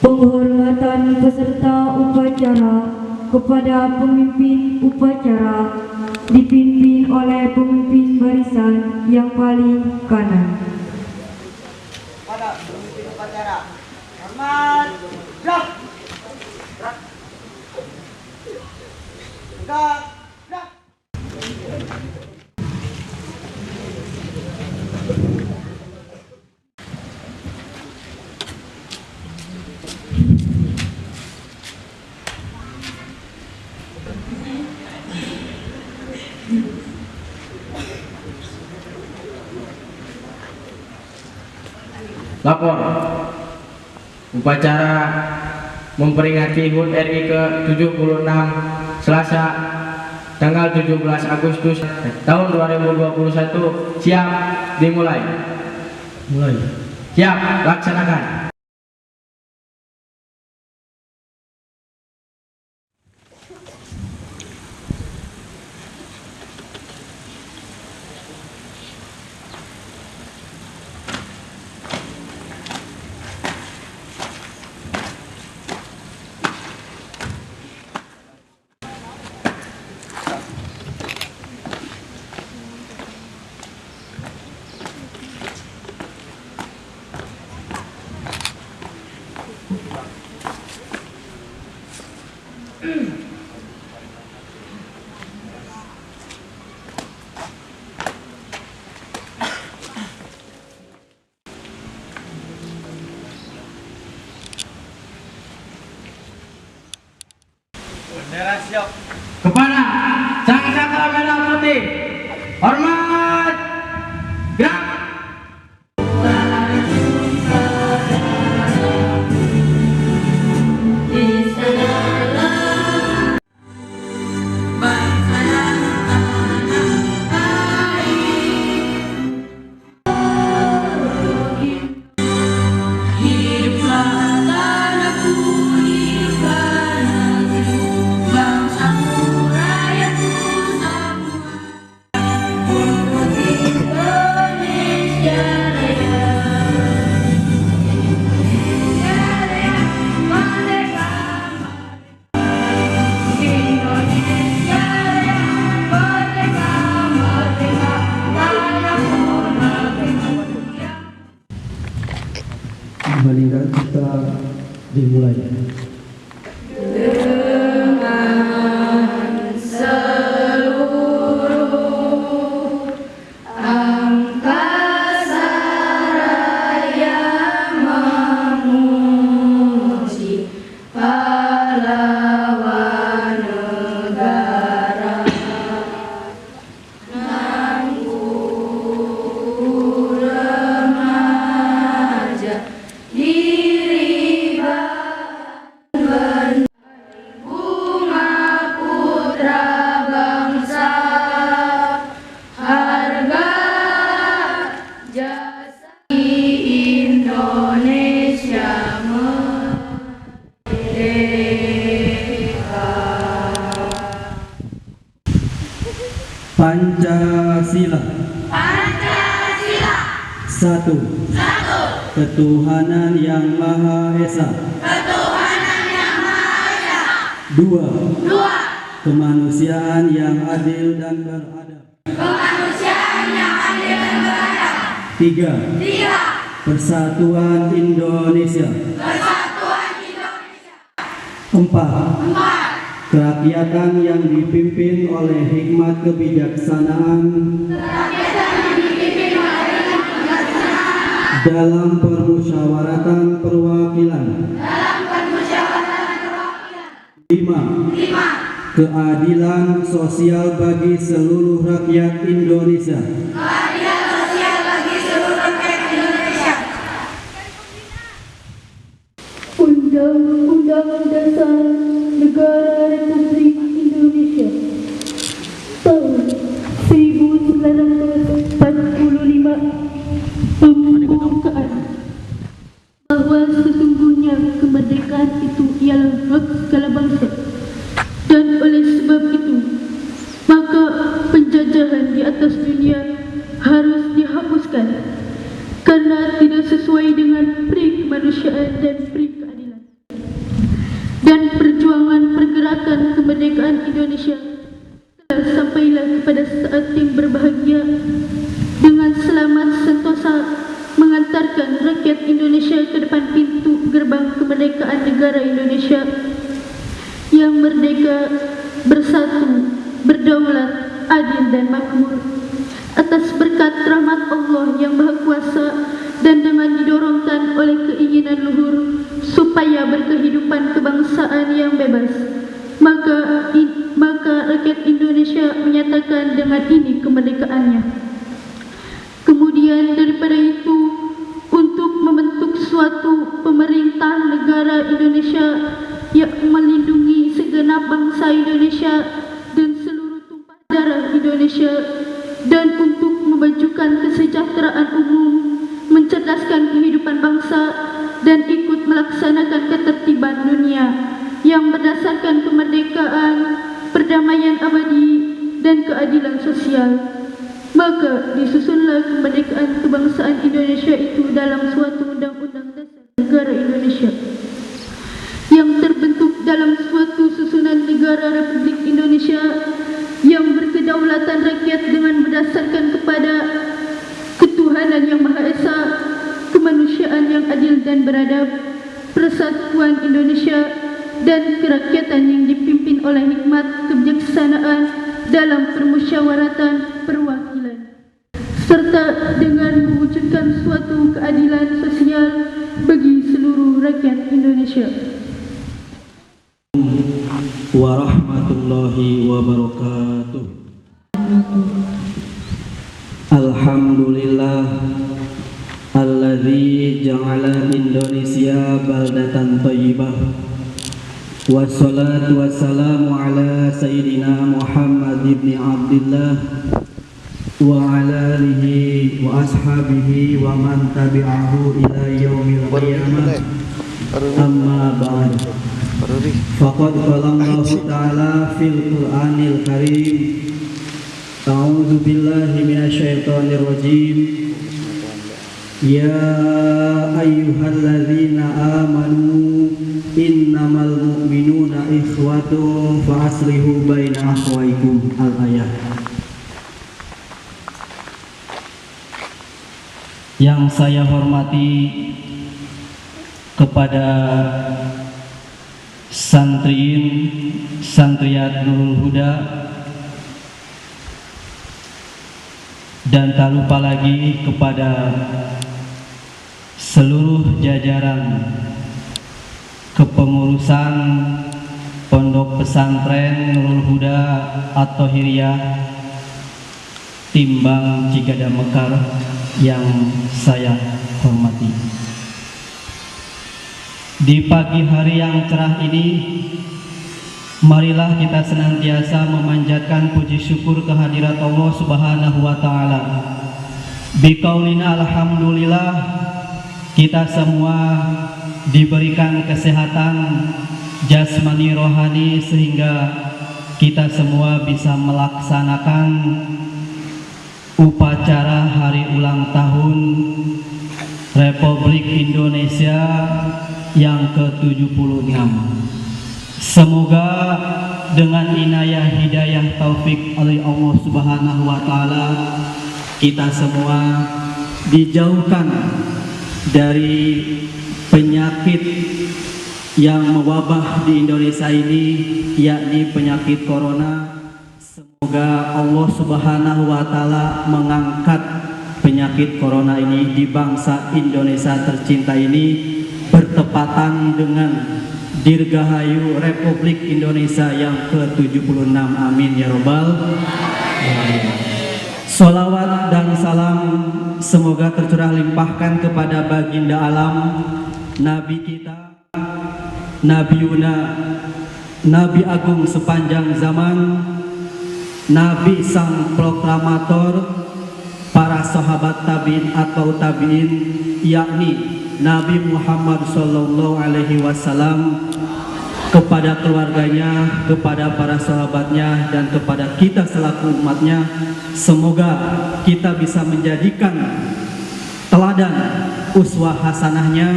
Penghormatan peserta upacara kepada pemimpin upacara dipimpin oleh pemimpin barisan yang paling kanan. Pada pemimpin upacara, hormat, gerak, gerak. Lapor upacara memperingati HUT RI ke-76 Selasa tanggal 17 Agustus tahun 2021 siap dimulai. Siap, laksanakan. Bendera siap. Kepada Sang Saka Merah Putih, hormat, gerak. Meninggal kita dimulai. Pancasila. Satu. Ketuhanan yang Maha Esa. Dua. Kemanusiaan yang adil dan beradab. Tiga. Persatuan Indonesia. Empat. Kerakyatan yang dipimpin oleh hikmat kebijaksanaan dalam permusyawaratan perwakilan. Lima. Keadilan sosial bagi seluruh rakyat Indonesia. Undang-Undang Dasar Negara Republik Indonesia tahun sesuai dengan peri kemanusiaan dan peri keadilan. Dan perjuangan pergerakan kemerdekaan Indonesia telah sampailah kepada saat yang berbahagia dengan selamat sentosa mengantarkan rakyat Indonesia ke depan pintu gerbang kemerdekaan negara Indonesia yang merdeka, bersatu, berdaulat, adil dan makmur atas berkat rahmat Allah yang Maha Kuasa dan dengan didorongkan oleh keinginan luhur supaya berkehidupan kebangsaan yang bebas, maka rakyat Indonesia menyatakan dengan ini kemerdekaannya. Kemudian daripada itu, untuk membentuk suatu pemerintah negara Indonesia yang melindungi segenap bangsa Indonesia dan seluruh tumpah darah Indonesia, dan untuk memajukan kesejahteraan umum, mencerdaskan kehidupan bangsa, dan ikut melaksanakan ketertiban dunia yang berdasarkan kemerdekaan, perdamaian abadi, dan keadilan sosial. Maka disusunlah kemerdekaan kebangsaan Indonesia itu dalam suatu undang-undang dasar negara Indonesia yang terbentuk dalam suatu susunan negara Republik Indonesia yang berkedaulatan rakyat dengan berdasarkan kepada ketuhanan yang Maha Esa, kemanusiaan yang adil dan beradab, persatuan Indonesia, dan kerakyatan yang dipimpin oleh hikmat kebijaksanaan dalam permusyawaratan perwakilan, serta dengan mewujudkan suatu keadilan sosial bagi seluruh rakyat Indonesia. Warahmatullahi wabarakatuh. Alhamdulillah alladzi ja'ala Indonesia baldatan thayyibah. Wassalatu wassalamu ala sayyidina Muhammad ibn Abdullah wa ala alihi wa ashabihi wa man tabi'ahu ila yaumil qiyamah. Amma ba'd. Faqad qala Allah Ta'ala fil Qur'anil Karim. A'udzu billahi minasyaitonir rajim. Ya ayyuhalladzina amanu innamal mu'minuna ikhwatun fa aslihu baina akhwaykum. Al-ayat. Yang saya hormati kepada santriin, santriat Nurul Huda, dan tak lupa lagi kepada seluruh jajaran kepengurusan Pondok Pesantren Nurul Huda At-Thahiriyah Timbang Cigada Mekar yang saya hormati. Di pagi hari yang cerah ini, marilah kita senantiasa memanjatkan puji syukur kehadirat Allah Subhanahu wa Ta'ala. Biqaulina alhamdulillah, kita semua diberikan kesehatan jasmani rohani sehingga kita semua bisa melaksanakan upacara hari ulang tahun Republik Indonesia yang ke-76. Semoga dengan inayah hidayah taufik oleh Allah Subhanahu wa Ta'ala, kita semua dijauhkan dari penyakit yang mewabah di Indonesia ini, yakni penyakit corona. Semoga Allah Subhanahu wa Ta'ala mengangkat penyakit corona ini di bangsa Indonesia tercinta ini, bertepatan dengan Dirgahayu Republik Indonesia yang ke-76. Amin ya Rabbal alamin. Salawat dan salam semoga tercurah limpahkan kepada baginda alam, Nabi kita, Nabi Yuna, Nabi Agung sepanjang zaman, Nabi sang proklamator, para sahabat tabi'in atau tabi'in, yakni Nabi Muhammad Sallallahu Alaihi Wasallam, kepada keluarganya, kepada para sahabatnya, dan kepada kita selaku umatnya. Semoga kita bisa menjadikan teladan uswah hasanahnya,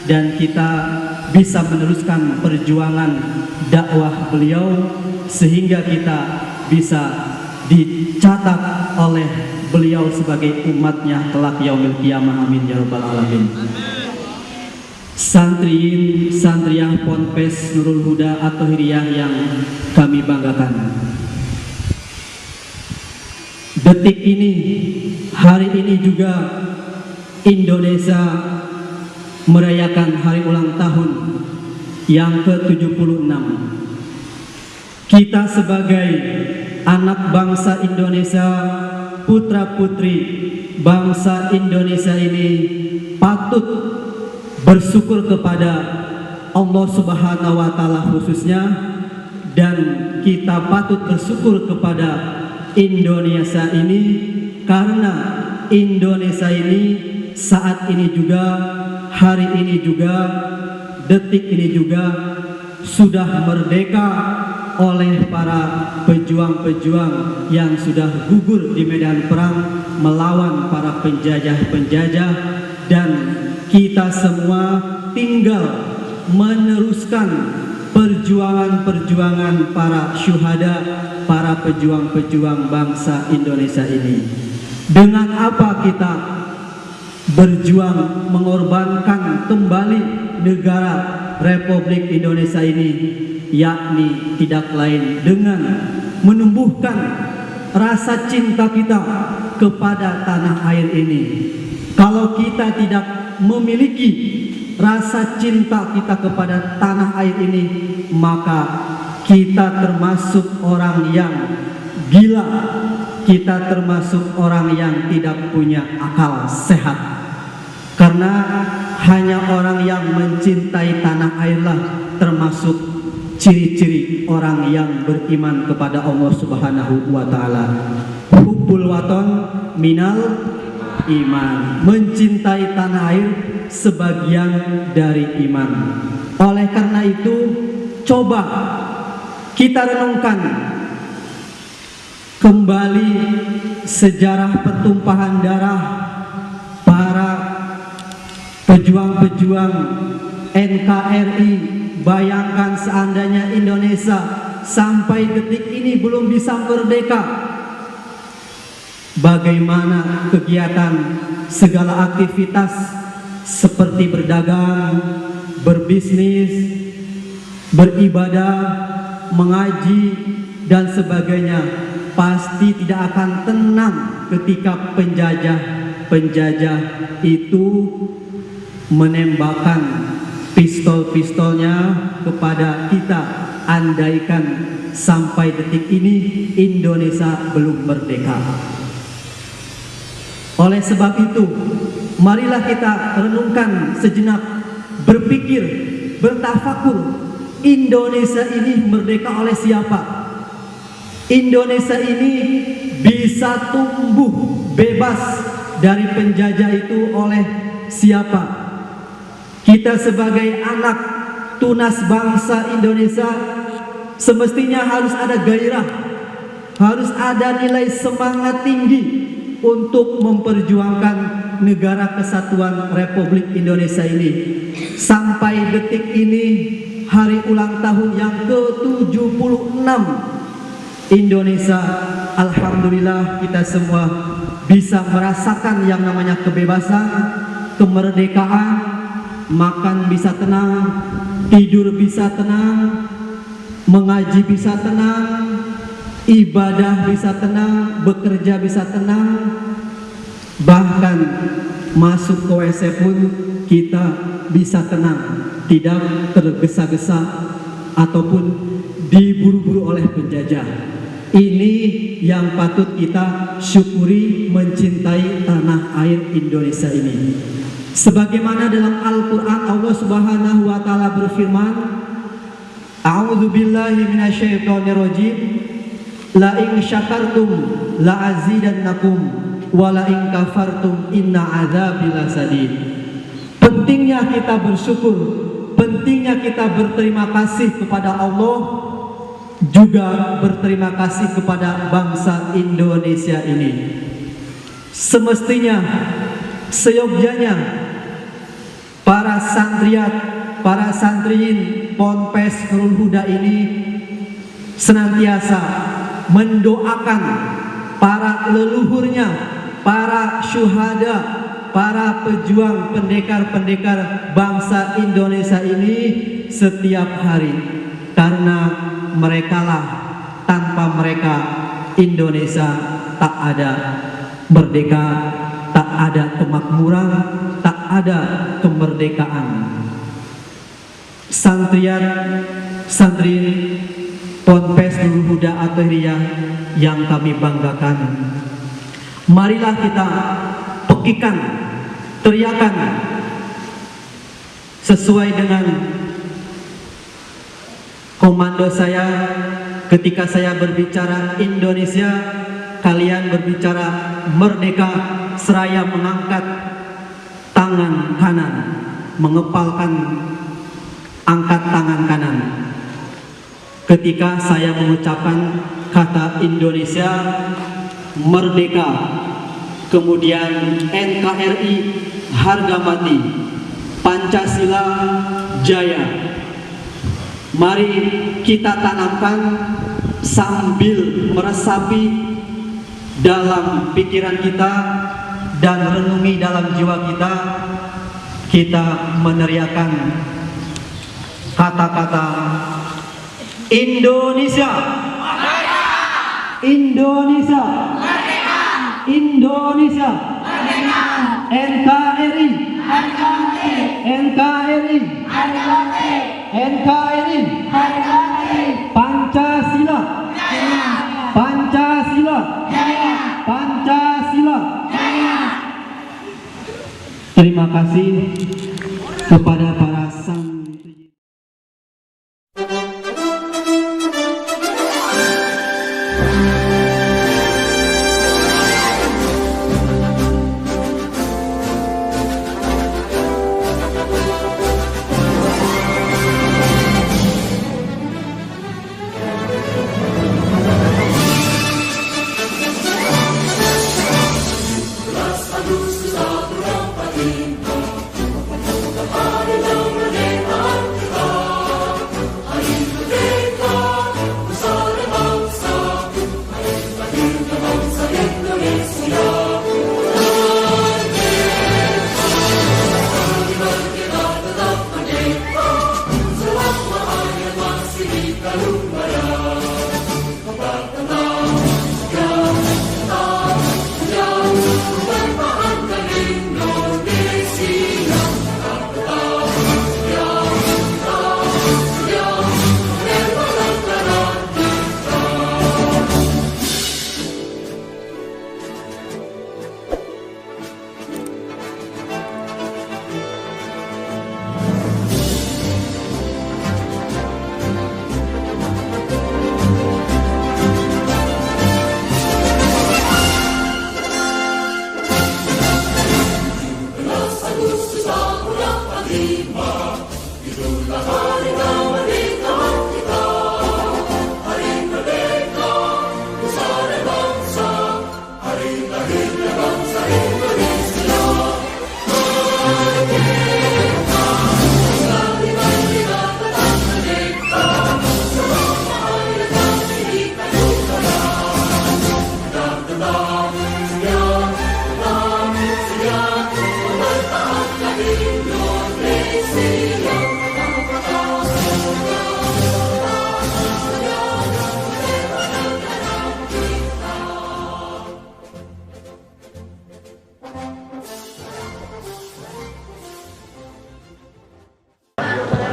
dan kita bisa meneruskan perjuangan dakwah beliau sehingga kita bisa dicatat oleh beliau sebagai umatnya kelak yaumil qiyamah. Amin ya rabbal alamin. Santriin santriyah Ponpes Nurul Huda At-Thahiriyah yang kami banggakan, detik ini, hari ini juga Indonesia merayakan hari ulang tahun yang ke-76. Kita sebagai anak bangsa Indonesia, putra-putri bangsa Indonesia ini patut bersyukur kepada Allah Subhanahu wa Ta'ala khususnya, dan kita patut bersyukur kepada Indonesia ini karena Indonesia ini saat ini juga, hari ini juga, detik ini juga sudah merdeka oleh para pejuang-pejuang yang sudah gugur di medan perang melawan para penjajah-penjajah, dan kita semua tinggal meneruskan perjuangan-perjuangan para syuhada, para pejuang-pejuang bangsa Indonesia ini. Dengan apa kita berjuang mengorbankan kembali negara Republik Indonesia ini, yakni tidak lain dengan menumbuhkan rasa cinta kita kepada tanah air ini. Kalau kita tidak memiliki rasa cinta kita kepada tanah air ini, maka kita termasuk orang yang gila, kita termasuk orang yang tidak punya akal sehat. Karena hanya orang yang mencintai tanah airlah termasuk ciri-ciri orang yang beriman kepada Allah Subhanahu wa Ta'ala. Hubbul waton minal iman, mencintai tanah air sebagian dari iman. Oleh karena itu, coba kita renungkan kembali sejarah pertumpahan darah para pejuang-pejuang NKRI. Bayangkan seandainya Indonesia sampai detik ini belum bisa merdeka, bagaimana kegiatan segala aktivitas seperti berdagang, berbisnis, beribadah, mengaji, dan sebagainya pasti tidak akan tenang ketika penjajah itu menembakkan pistol-pistolnya kepada kita. Andaikan sampai detik ini Indonesia belum merdeka. Oleh sebab itu, marilah kita renungkan sejenak, berpikir, bertafakur, Indonesia ini merdeka oleh siapa? Indonesia ini bisa tumbuh bebas dari penjajah itu oleh siapa? Kita sebagai anak tunas bangsa Indonesia semestinya harus ada gairah, harus ada nilai semangat tinggi untuk memperjuangkan negara kesatuan Republik Indonesia ini. Sampai detik ini, hari ulang tahun yang ke-76 Indonesia, alhamdulillah kita semua bisa merasakan yang namanya kebebasan, kemerdekaan. Makan bisa tenang, tidur bisa tenang, mengaji bisa tenang, ibadah bisa tenang, bekerja bisa tenang, bahkan masuk ke WC pun kita bisa tenang, tidak tergesa-gesa ataupun diburu-buru oleh penjajah. Ini yang patut kita syukuri, mencintai tanah air Indonesia ini. Sebagaimana dalam Al-Quran Allah Subhanahu wa Ta'ala berfirman, A'udzu billahi minasyaitonir rajim, la in syakartum la azidannakum wa la in kafartum inna adzabi lasadid. Pentingnya kita bersyukur, pentingnya kita berterima kasih kepada Allah, juga berterima kasih kepada bangsa Indonesia ini. Semestinya seyogyanya para santriat, para santriin Ponpes Nurul Huda ini senantiasa mendoakan para leluhurnya, para syuhada, para pejuang pendekar-pendekar bangsa Indonesia ini setiap hari, karena merekalah, tanpa mereka Indonesia tak ada merdeka, tak ada kemakmuran, tak ada kemerdekaan. Santrian, santri Ponpes Nurul Huda Athiriyah yang kami banggakan, marilah kita pekikan, teriakan sesuai dengan komando saya ketika saya berbicara Indonesia, kalian berbicara merdeka, seraya mengangkat tangan kanan, mengepalkan, angkat tangan kanan. Ketika saya mengucapkan kata Indonesia merdeka, kemudian NKRI harga mati, Pancasila jaya. Mari kita tanamkan sambil meresapi dalam pikiran kita dan renungi dalam jiwa kita. Kita meneriakan kata-kata Indonesia, Indonesia, Indonesia, NKRI, NKRI, NKRI, Pancasila, Pancasila, Pancasila. Terima kasih kepada para santri.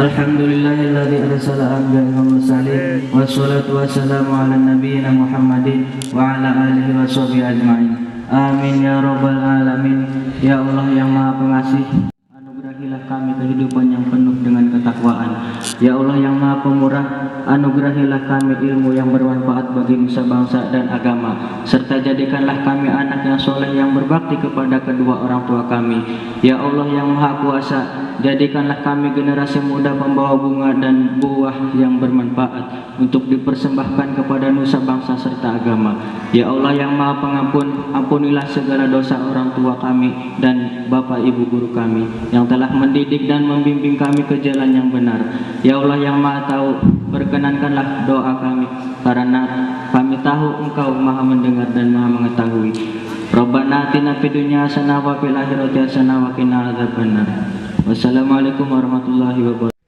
Alhamdulillahilladzi arsala anbiya'ahu mursalin wassalatu wassalamu ala nabiyyina Muhammadin wa ala alihi wa sahbihi ajma'in. Amin ya rabbal alamin. Ya Allah yang Maha Pengasih, anugerahilah kami kehidupan yang penuh dengan ketakwaan. Ya Allah yang Maha Pemurah, anugerahilah kami ilmu yang bermanfaat bagi nusa bangsa dan agama, serta jadikanlah kami anak yang soleh yang berbakti kepada kedua orang tua kami. Ya Allah yang Maha Kuasa, Jadikanlah kami generasi muda pembawa bunga dan buah yang bermanfaat untuk dipersembahkan kepada nusa bangsa serta agama. Ya Allah yang Maha Pengampun, ampunilah segala dosa orang tua kami dan bapak ibu guru kami yang telah mendidik dan membimbing kami ke jalan yang benar. Ya Allah yang Maha Tahu, berkenankanlah doa kami karena kami tahu Engkau Maha mendengar dan Maha mengetahui. Rabbana atina fid dunya hasanah wa fil akhirati hasanah wa qina adzabannar. Wassalamualaikum warahmatullahi wabarakatuh.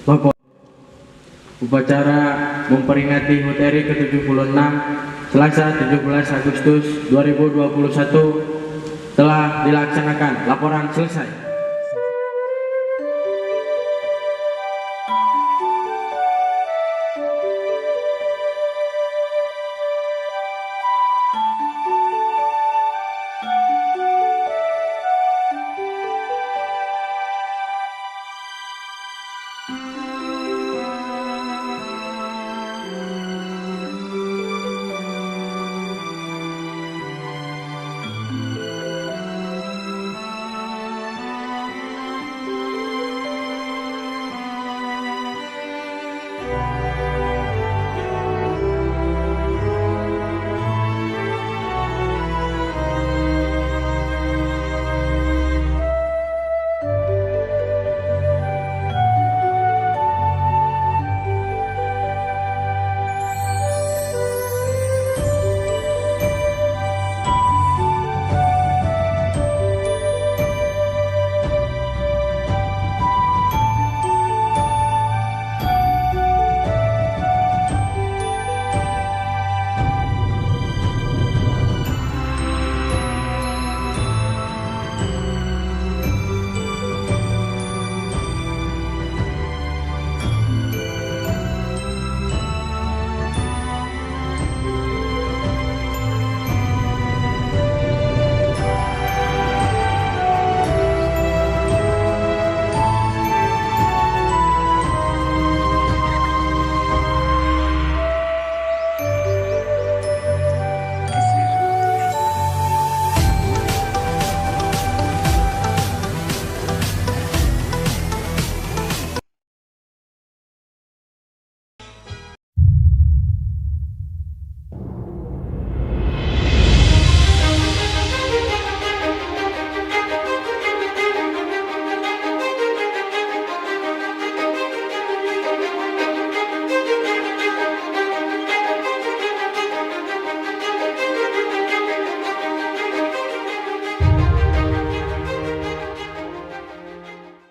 Bapak, upacara memperingati HUT RI ke-76 Selasa 17 Agustus 2021 telah dilaksanakan. Laporan selesai.